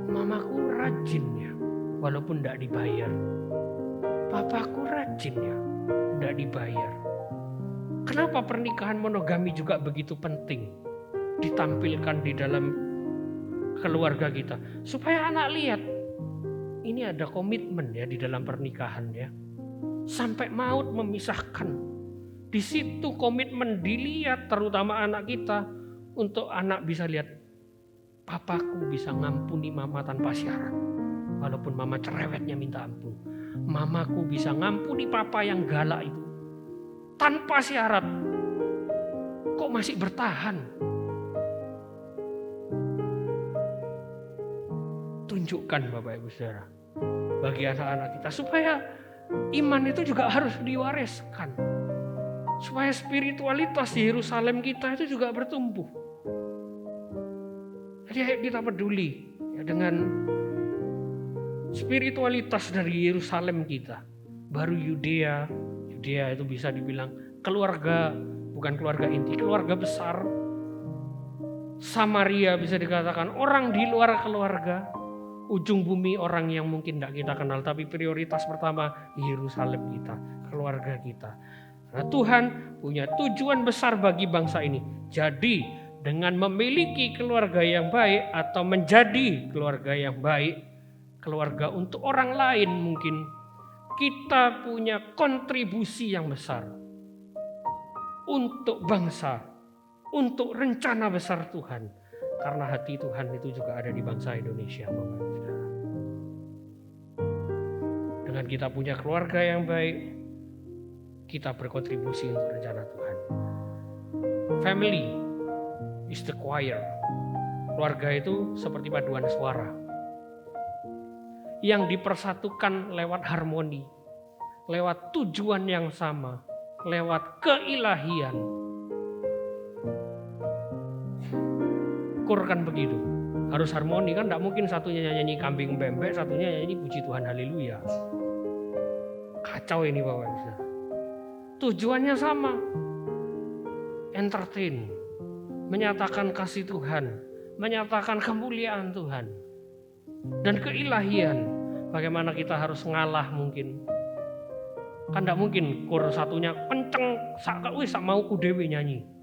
mamaku rajin ya, walaupun tidak dibayar. Papaku rajin ya, tidak dibayar. Kenapa pernikahan monogami juga begitu penting ditampilkan di dalam keluarga kita? Supaya anak lihat, ini ada komitmen ya di dalam pernikahan ya. Sampai maut memisahkan. Di situ komitmen dilihat, terutama anak kita, untuk anak bisa lihat, papaku bisa ngampuni mama tanpa syarat. Walaupun mama cerewetnya minta ampun. Mamaku bisa ngampuni papa yang galak itu tanpa syarat. Kok masih bertahan? Tunjukkan Bapak Ibu Saudara bagi anak-anak kita, supaya iman itu juga harus diwariskan, supaya spiritualitas di Yerusalem kita itu juga bertumbuh. Jadi ayo kita peduli ya dengan spiritualitas dari Yerusalem kita. Baru Yudea itu bisa dibilang keluarga, bukan keluarga inti, keluarga besar. Samaria bisa dikatakan orang di luar keluarga. Ujung bumi orang yang mungkin tidak kita kenal, tapi prioritas pertama Yerusalem kita, keluarga kita. Karena Tuhan punya tujuan besar bagi bangsa ini. Jadi dengan memiliki keluarga yang baik atau menjadi keluarga yang baik, keluarga untuk orang lain mungkin, kita punya kontribusi yang besar untuk bangsa, untuk rencana besar Tuhan. Karena hati Tuhan itu juga ada di bangsa Indonesia, Bapak Ibu Saudara. Dengan kita punya keluarga yang baik, kita berkontribusi untuk rencana Tuhan. Family is the choir. Keluarga itu seperti paduan suara yang dipersatukan lewat harmoni, lewat tujuan yang sama, lewat keilahian. Kur kan begitu, harus harmoni kan, tidak mungkin satunya nyanyi kambing bembek, satunya nyanyi puji Tuhan haleluya. Kacau ini Bapak Ibu. Tujuannya sama, entertain, menyatakan kasih Tuhan, menyatakan kemuliaan Tuhan dan keilahian. Bagaimana kita harus ngalah mungkin, kan tidak mungkin kur satunya kenceng, sak mau ku dewi nyanyi.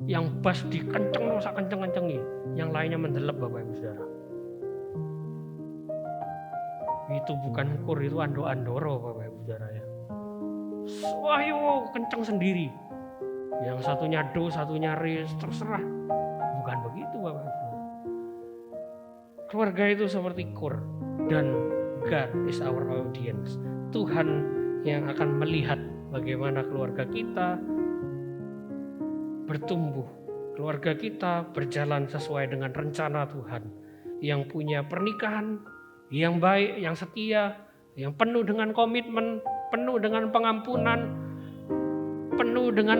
Yang bass dikenceng, sak kenceng-kencengin, yang lainnya mendelep Bapak Ibu Saudara. Itu bukan kur, itu ando-andoro Bapak Ibu Saudara ya. Ayo kenceng sendiri. Yang satunya do, satunya re, terserah. Bukan begitu Bapak Ibu Saudara. Keluarga itu seperti kur, dan God is our audience. Tuhan yang akan melihat bagaimana keluarga kita bertumbuh, keluarga kita berjalan sesuai dengan rencana Tuhan, yang punya pernikahan yang baik, yang setia, yang penuh dengan komitmen, penuh dengan pengampunan, penuh dengan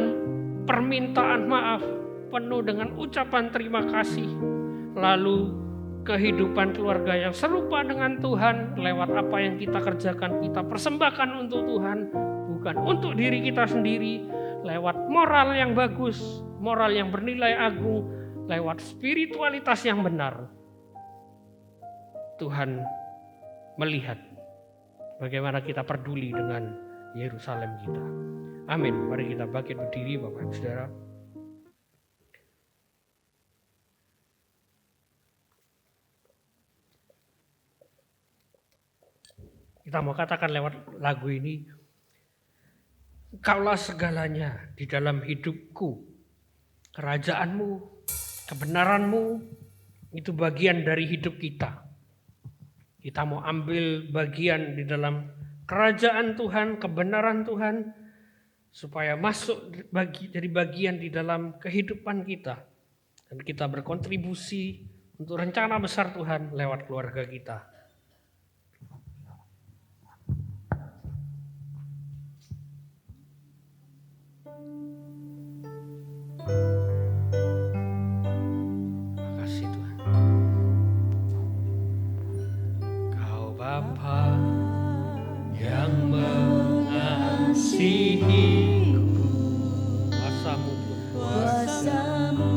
permintaan maaf, penuh dengan ucapan terima kasih. Lalu kehidupan keluarga yang serupa dengan Tuhan lewat apa yang kita kerjakan, kita persembahkan untuk Tuhan, bukan untuk diri kita sendiri. Lewat moral yang bagus, moral yang bernilai agung, lewat spiritualitas yang benar. Tuhan melihat bagaimana kita peduli dengan Yerusalem kita. Amin. Mari kita bangkit berdiri Bapak Ibu Saudara. Kita mau katakan lewat lagu ini, Kaulah segalanya di dalam hidupku, kerajaanmu, kebenaranmu, itu bagian dari hidup kita. Kita mau ambil bagian di dalam kerajaan Tuhan, kebenaran Tuhan, supaya masuk jadi bagian di dalam kehidupan kita. Dan kita berkontribusi untuk rencana besar Tuhan lewat keluarga kita. Makasih Tuhan. Kau Bapa yang mengasihiku, kuasa-Mu Tuhan. Kuasa-Mu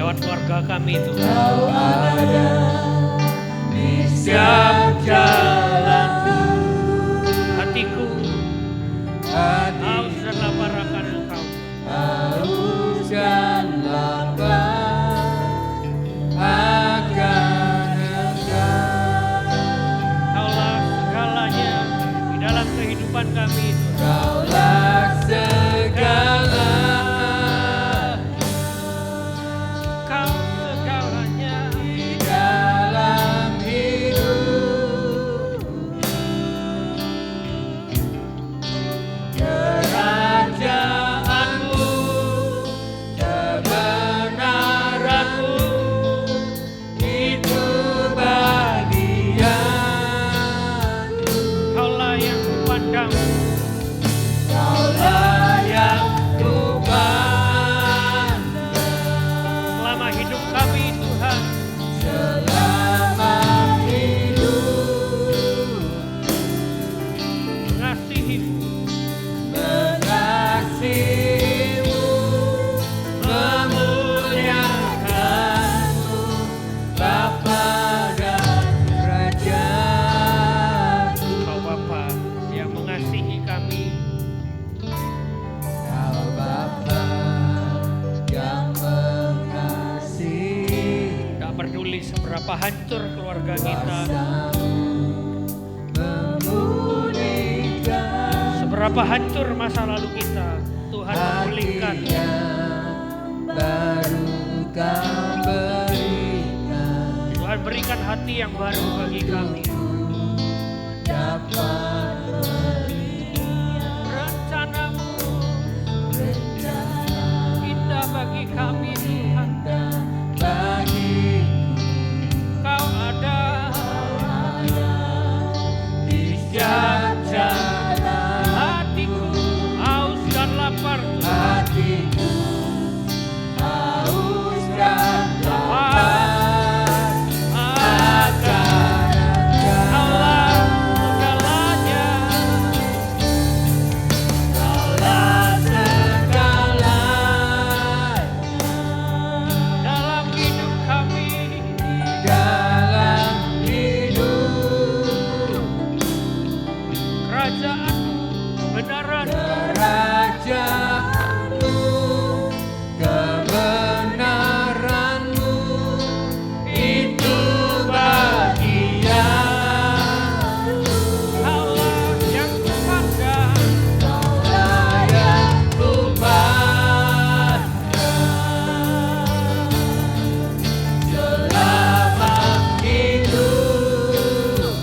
lewat keluarga kami Tuhan. Kau ada di setiap jalanku. Hatiku haus dan lapar akan Engkau. Haus dan lapar akan Engkau. Kaulah segalanya di dalam kehidupan kami Tuhan. Kaulah segala. Kau segalanya Di dalam hidup, kerajaanmu, kebenaranmu, itu bagianku. Kaulah yang kupandang. Kaulah yang kupandang Selama hidup kami Tuhan, selama hidup. mengasihi-Mu, Mengasihimu, memuliakanmu, Bapa dan Rajaku. Kau Bapa yang mengasihi kami. Kau Bapa yang mengasihi, Tak peduli seberapa hancur keluarga kita, kuasamu memulihkan seberapa hancur masa lalu kita, Tuhan memulihkan. hati yang baru Kau berikan. Tuhan berikan hati yang baru bagi kami. Dapat Rencana-Mu indah bagi kami Tuhan. bagi Kau ada di setiap jalan. hatiku haus dan lapar. Hatiku haus dan lapar akan Kaulah segalanya. Kaulah segala Dalam hidup kami, dalam hidup. kerajaan-Mu, kebenaran, Kerajaanmu, kebenaran-Mu, itu bagianku. Kaulah yang kupandang. Kaulah yang kupandang selama hidup.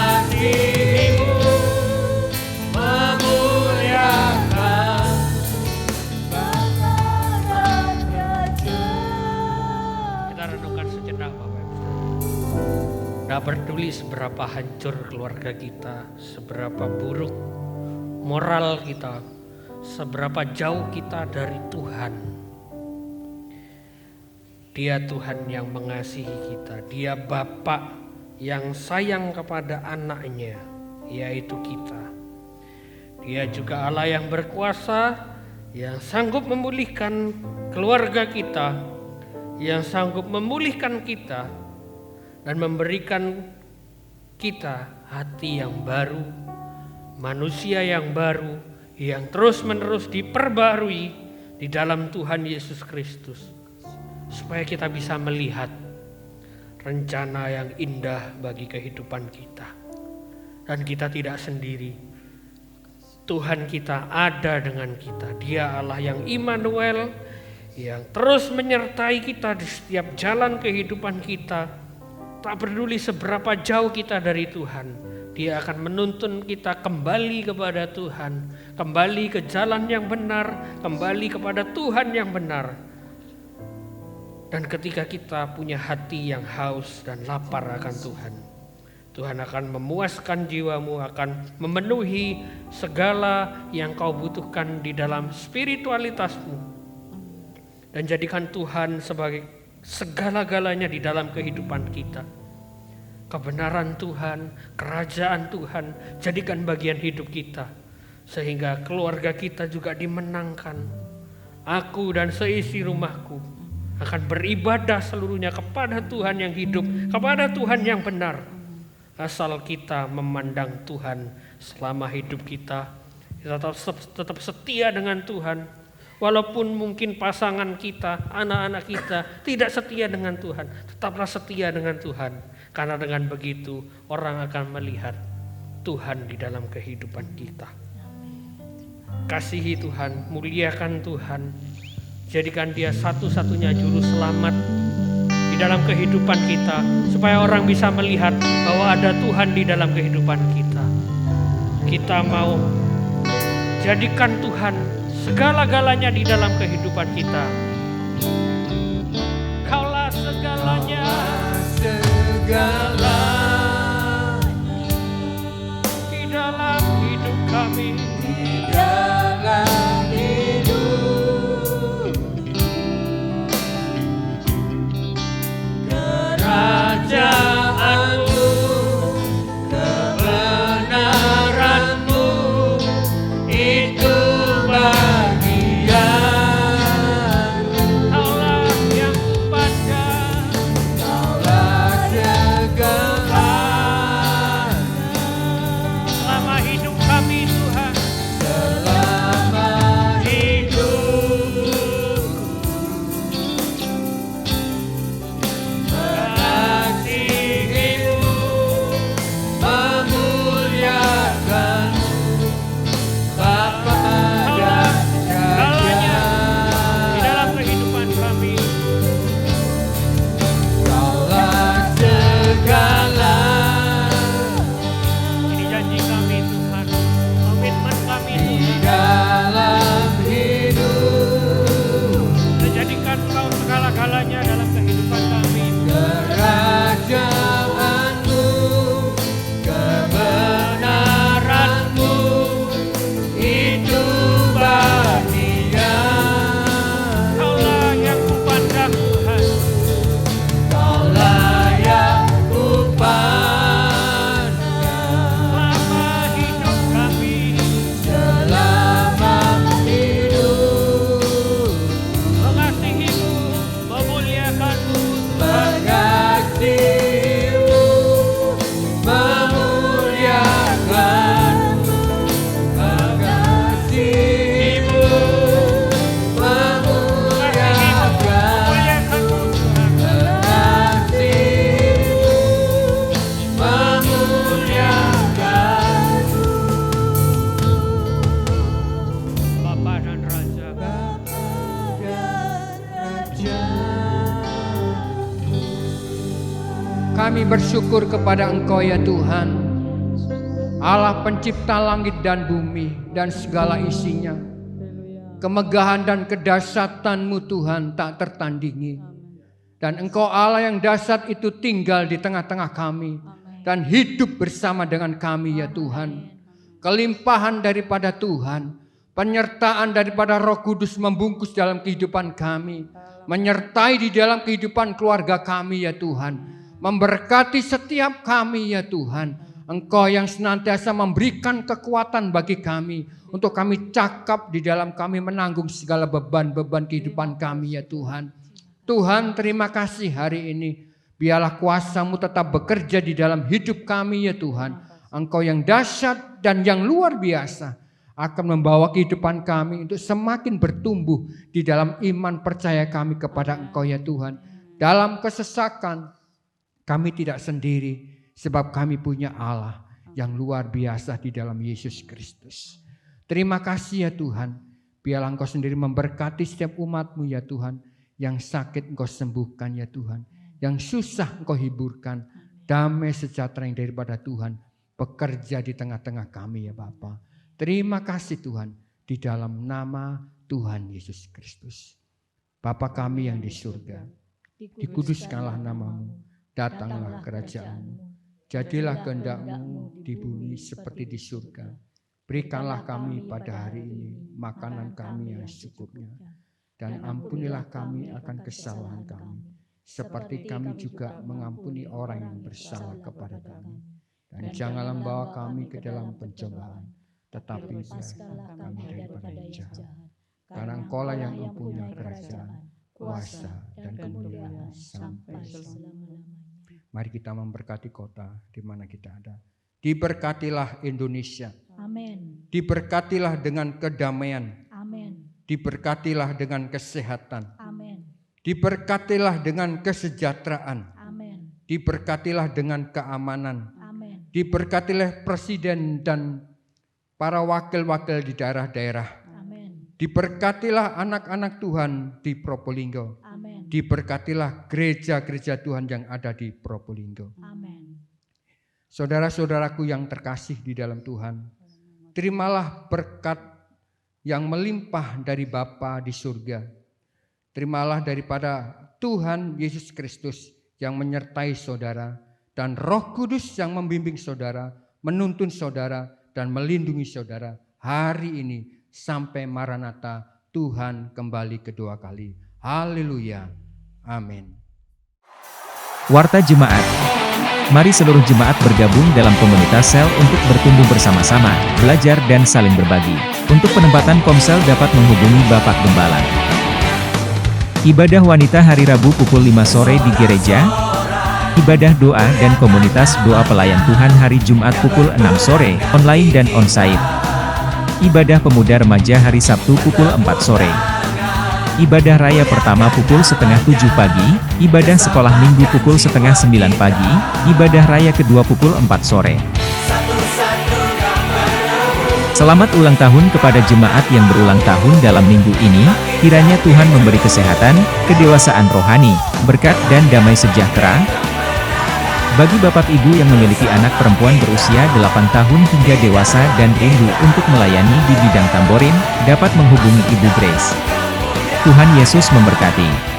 Mengasihimu, memuliakan Bapa dan Raja. Kita renungkan sejenak Bapak Ibu Saudara. Tak peduli seberapa hancur keluarga kita, seberapa buruk moral kita, seberapa jauh kita dari Tuhan. Dia Tuhan yang mengasihi kita. Dia Bapa yang sayang kepada anaknya, yaitu kita. Dia juga Allah yang berkuasa, yang sanggup memulihkan keluarga kita, yang sanggup memulihkan kita, dan memberikan kita hati yang baru, manusia yang baru, yang terus-menerus diperbarui di dalam Tuhan Yesus Kristus, supaya kita bisa melihat rencana yang indah bagi kehidupan kita. Dan kita tidak sendiri. Tuhan kita ada dengan kita. Dia Allah yang Immanuel, yang terus menyertai kita di setiap jalan kehidupan kita. Tak peduli seberapa jauh kita dari Tuhan, Dia akan menuntun kita kembali kepada Tuhan, kembali ke jalan yang benar, kembali kepada Tuhan yang benar. Dan ketika kita punya hati yang haus dan lapar akan Tuhan, Tuhan akan memuaskan jiwamu, akan memenuhi segala yang kau butuhkan di dalam spiritualitasmu. Dan jadikan Tuhan sebagai segala-galanya di dalam kehidupan kita. Kebenaran Tuhan, kerajaan Tuhan, jadikan bagian hidup kita. Sehingga keluarga kita juga dimenangkan. aku dan seisi rumahku akan beribadah seluruhnya kepada Tuhan yang hidup, kepada Tuhan yang benar. Asal kita memandang Tuhan selama hidup kita tetap setia dengan Tuhan. Walaupun mungkin pasangan kita, anak-anak kita tidak setia dengan Tuhan, tetaplah setia dengan Tuhan. Karena dengan begitu orang akan melihat Tuhan di dalam kehidupan kita. Kasihi Tuhan, muliakan Tuhan. Jadikan Dia satu-satunya juru selamat di dalam kehidupan kita, supaya orang bisa melihat bahwa ada Tuhan di dalam kehidupan kita. Kita mau jadikan Tuhan segala-galanya di dalam kehidupan kita. Kaulah segalanya, di dalam hidup kami. Kerajaanmu, kebenaranmu, itu bagianmu. Kaulah yang kupandang, Kaulah segala selama hidup kami Tuhan. selama hidupku. Mengasihimu, memuliakanmu, Bapa dan Segalanya di Raja. dalam kehidupan kami. Kaulah segala Ini janji kami Tuhan, komitmen kami di Tuhan. dalam hidup. Kita jadikan Kau segala-galanya dalam kehidupan kami. Kerajaanmu, kebenaranmu, itu bagian. Kaulah yang kupandang Tuhan. Kaulah yang kupandang Selama hidup kami, selama hidup. mengasihimu, memuliakanmu Tuhan. Mengasihimu, memuliakanmu, mengasihimu, memuliakanmu, Memuliakanmu Tuhan. mengasihimu, memuliakanmu. Bapa dan Raja, Kami bersyukur kepada Engkau ya Tuhan, Allah pencipta langit dan bumi dan segala isinya. Kemegahan dan kedahsyatan-Mu Tuhan tak tertandingi. Dan Engkau Allah yang dahsyat itu tinggal di tengah-tengah kami dan hidup bersama dengan kami ya Tuhan. Kelimpahan daripada Tuhan, penyertaan daripada Roh Kudus membungkus dalam kehidupan kami, menyertai di dalam kehidupan keluarga kami ya Tuhan, memberkati setiap kami ya Tuhan. Engkau yang senantiasa memberikan kekuatan bagi kami untuk kami cakap di dalam kami menanggung segala beban-beban kehidupan kami ya Tuhan. Tuhan, terima kasih hari ini. Biarlah kuasa-Mu tetap bekerja di dalam hidup kami ya Tuhan. Engkau yang dahsyat dan yang luar biasa akan membawa kehidupan kami untuk semakin bertumbuh di dalam iman percaya kami kepada Engkau ya Tuhan. Dalam kesesakan kami tidak sendiri, sebab kami punya Allah yang luar biasa di dalam Yesus Kristus. Terima kasih ya Tuhan. Biarlah Engkau sendiri memberkati setiap umat-Mu ya Tuhan. Yang sakit Engkau sembuhkan ya Tuhan. Yang susah Engkau hiburkan. Damai sejahtera yang daripada Tuhan bekerja di tengah-tengah kami ya Bapa. Terima kasih Tuhan. Di dalam nama Tuhan Yesus Kristus. Bapa kami yang di surga, dikuduskanlah nama-Mu. Datanglah kerajaan-Mu. Jadilah kehendak-Mu di bumi seperti di surga. Berikanlah kami pada hari ini makanan kami yang secukupnya. Dan ampunilah kami akan kesalahan kami, seperti kami juga mengampuni orang yang bersalah kepada kami. Dan janganlah membawa kami ke dalam pencobaan, tetapi bebaskanlah kami daripada yang jahat. karena Engkaulah yang mempunyai kerajaan, kuasa, dan kemuliaan sampai selama-lamanya. Mari kita memberkati kota di mana kita ada. Diberkatilah Indonesia. Amin. Diberkatilah dengan kedamaian. Amin. Diberkatilah dengan kesehatan. Amin. Diberkatilah dengan kesejahteraan. Amin. Diberkatilah dengan keamanan. Amin. Diberkatilah presiden dan para wakil-wakil di daerah-daerah. Amin. Diberkatilah anak-anak Tuhan di Probolinggo. Amin. Diberkatilah gereja-gereja Tuhan yang ada di Probolinggo. Amin. Saudara-saudaraku yang terkasih di dalam Tuhan, terimalah berkat yang melimpah dari Bapa di surga. Terimalah daripada Tuhan Yesus Kristus yang menyertai saudara, dan Roh Kudus yang membimbing saudara, menuntun saudara, dan melindungi saudara hari ini sampai Maranatha, Tuhan kembali kedua kali. Haleluya. Amin. Warta Jemaat. Mari seluruh jemaat bergabung dalam komunitas sel untuk bertumbuh bersama-sama, belajar dan saling berbagi. Untuk penempatan komsel dapat menghubungi Bapak Gembala. Ibadah wanita hari Rabu pukul 5 sore di gereja. Ibadah doa dan komunitas doa pelayan Tuhan hari Jumat pukul 6 sore, online dan onsite. Ibadah pemuda remaja hari Sabtu pukul 4 sore. Ibadah raya pertama pukul setengah 7 pagi, ibadah sekolah minggu pukul setengah 9 pagi, ibadah raya kedua pukul 4 sore. Selamat ulang tahun kepada jemaat yang berulang tahun dalam minggu ini, kiranya Tuhan memberi kesehatan, kedewasaan rohani, berkat dan damai sejahtera. Bagi bapak ibu yang memiliki anak perempuan berusia 8 tahun hingga dewasa dan rindu untuk melayani di bidang tamborin, dapat menghubungi Ibu Grace. Tuhan Yesus memberkati.